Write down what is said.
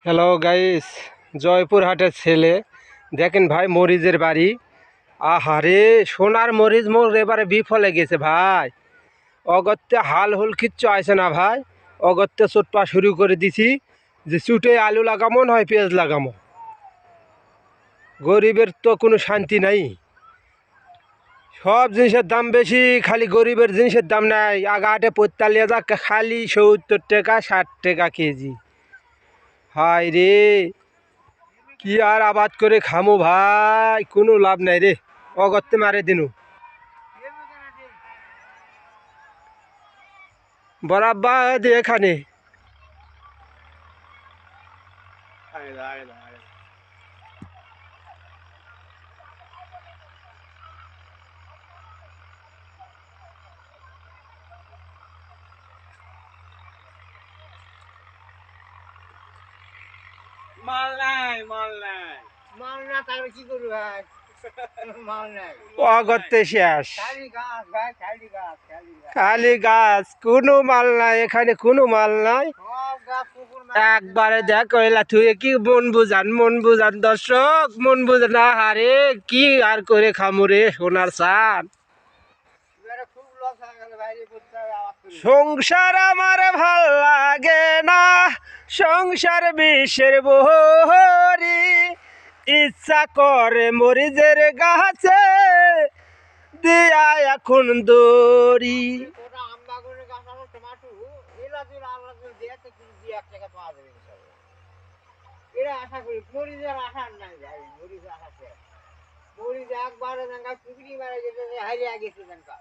Hello guys, জয়পুরহাটের ছেলে দেখেন ভাই মরিচের বাড়ি। আহারে সোনার মরিচ মোর এবারে বিফলে গেছে ভাই। অগত্যে হাল হুল কিচ্ছু আসে না ভাই। অগত্যে চোটপা শুরু করে দিছি যে চুটে আলু লাগামো নয় পেঁয়াজ লাগামো। গরিবের তো কোনো শান্তি নাই। সব জিনিসের দাম বেশি, খালি গরিবের জিনিসের দাম নাই। আগাটে 45 খালি 70 টাকা 60 টাকা কেজি। হায় রে, কি আর আবাদ করে খামো ভাই, কোনো লাভ নাই রে। অগত্যে মারে দিনু বরাব্বা দিয়ে এখানে মাল নাই মাল নাই মাল না তাহলে কি করবি ভাই? মাল নাই, অগত্যে শেষ। খালি গাছ ভাই, খালি গাছ, খালি গাছ, খালি গাছ, কোনো মাল নাই এখানে, কোনো মাল নাই। সব গাছ পুকুর একবারে দেখ কইলা তুই কি মন বুঝান দর্শক, মন বুঝে না। হারে কি আর করে খামু রে সোনার চান। খুব লস হয়ে গেল ভাই, বুঝতে হবে আবার করি। সংসার আমার ভাল লাগে না, সংসার বিষের বহরি। ইচ্ছা করে মরিচের গাছে দিয়া এখন দড়ি। ওটা আম বাগানের গাছ আছে, টমেটো, এলা দিল আল্লাহ দিল দিয়ে তো কিছু 2-1 টাকা পাওয়া যাবে ইনশাআল্লাহ। এরা আশা করি, মরিচের আশা নাই ভাই, মরিচের আশা শেষ। মরিচ একবারে দেখা চুগড়ি মারা যেতে হারিয়ে গেছে দেখা।